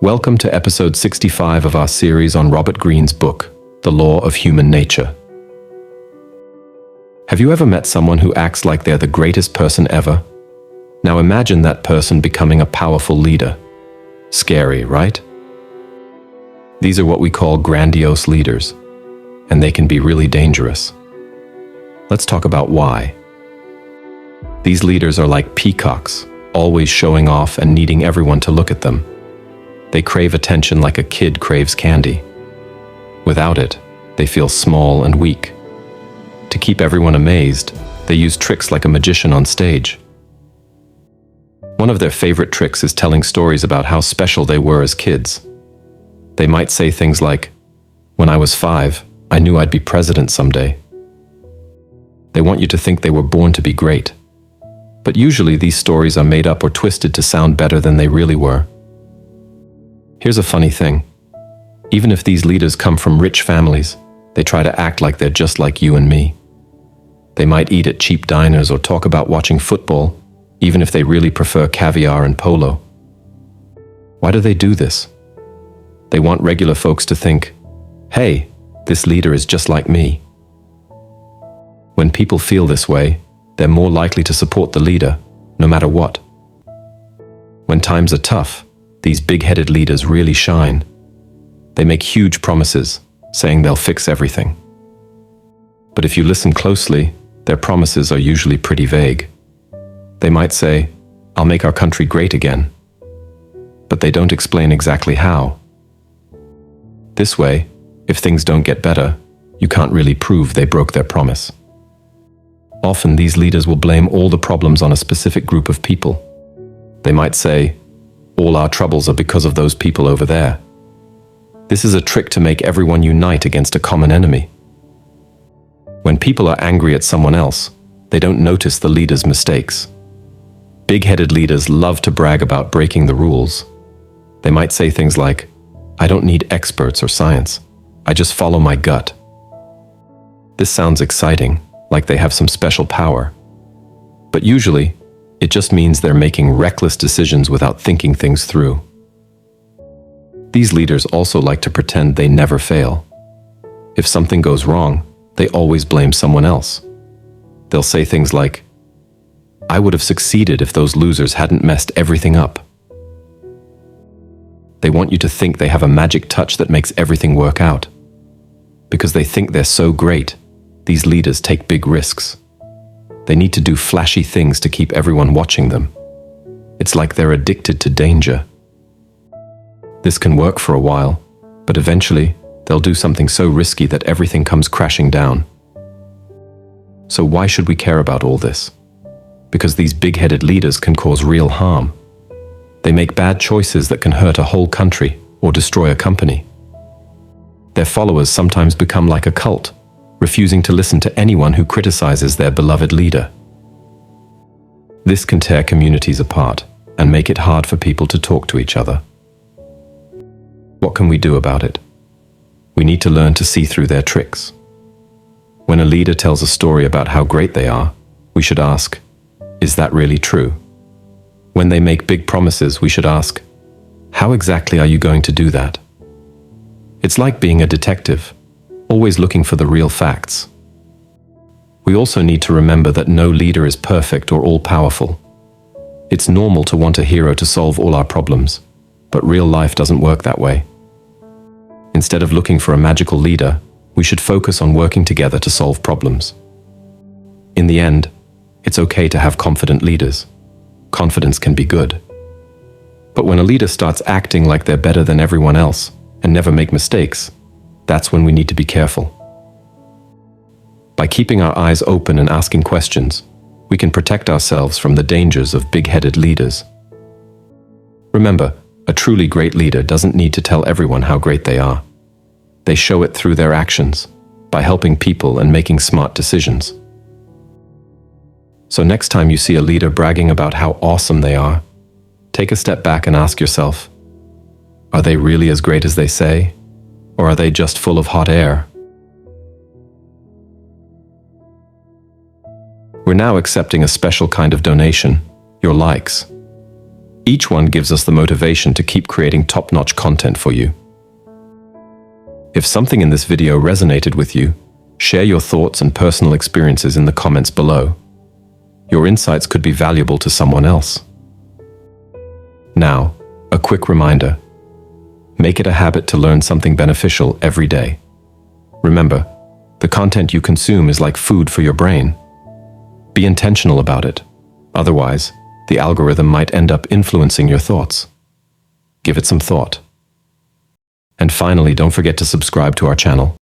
Welcome to episode 65 of our series on Robert Greene's book, The Law of Human Nature. Have you ever met someone who acts like they're the greatest person ever? Now imagine that person becoming a powerful leader. Scary, right? These are what we call grandiose leaders, and they can be really dangerous. Let's talk about why. These leaders are like peacocks, always showing off and needing everyone to look at them. They crave attention like a kid craves candy. Without it, they feel small and weak. To keep everyone amazed, they use tricks like a magician on stage. One of their favorite tricks is telling stories about how special they were as kids. They might say things like, "When I was 5, I knew I'd be president someday." They want you to think they were born to be great. But usually these stories are made up or twisted to sound better than they really were. Here's a funny thing. Even if these leaders come from rich families, they try to act like they're just like you and me. They might eat at cheap diners or talk about watching football, even if they really prefer caviar and polo. Why do they do this? They want regular folks to think, "Hey, this leader is just like me." When people feel this way, they're more likely to support the leader, no matter what. When times are tough, these big-headed leaders really shine. They make huge promises, saying they'll fix everything. But if you listen closely, their promises are usually pretty vague. They might say, "I'll make our country great again." But they don't explain exactly how. This way, if things don't get better, you can't really prove they broke their promise. Often these leaders will blame all the problems on a specific group of people. They might say, "All our troubles are because of those people over there." This is a trick to make everyone unite against a common enemy. When people are angry at someone else, they don't notice the leader's mistakes. Big-headed leaders love to brag about breaking the rules. They might say things like, "I don't need experts or science. I just follow my gut." This sounds exciting, like they have some special power. But usually, it just means they're making reckless decisions without thinking things through. These leaders also like to pretend they never fail. If something goes wrong, they always blame someone else. They'll say things like, "I would have succeeded if those losers hadn't messed everything up." They want you to think they have a magic touch that makes everything work out. Because they think they're so great, these leaders take big risks. They need to do flashy things to keep everyone watching them. It's like they're addicted to danger. This can work for a while, but eventually, they'll do something so risky that everything comes crashing down. So why should we care about all this? Because these big-headed leaders can cause real harm. They make bad choices that can hurt a whole country or destroy a company. Their followers sometimes become like a cult, refusing to listen to anyone who criticizes their beloved leader. This can tear communities apart and make it hard for people to talk to each other. What can we do about it? We need to learn to see through their tricks. When a leader tells a story about how great they are, we should ask, "Is that really true?" When they make big promises, we should ask, "How exactly are you going to do that?" It's like being a detective, always looking for the real facts. We also need to remember that no leader is perfect or all-powerful. It's normal to want a hero to solve all our problems, but real life doesn't work that way. Instead of looking for a magical leader, we should focus on working together to solve problems. In the end, it's okay to have confident leaders. Confidence can be good. But when a leader starts acting like they're better than everyone else and never make mistakes, that's when we need to be careful. By keeping our eyes open and asking questions, we can protect ourselves from the dangers of big-headed leaders. Remember, a truly great leader doesn't need to tell everyone how great they are. They show it through their actions, by helping people and making smart decisions. So next time you see a leader bragging about how awesome they are, take a step back and ask yourself, are they really as great as they say? Or are they just full of hot air? We're now accepting a special kind of donation, your likes. Each one gives us the motivation to keep creating top-notch content for you. If something in this video resonated with you, share your thoughts and personal experiences in the comments below. Your insights could be valuable to someone else. Now, a quick reminder. Make it a habit to learn something beneficial every day. Remember, the content you consume is like food for your brain. Be intentional about it. Otherwise, the algorithm might end up influencing your thoughts. Give it some thought. And finally, don't forget to subscribe to our channel.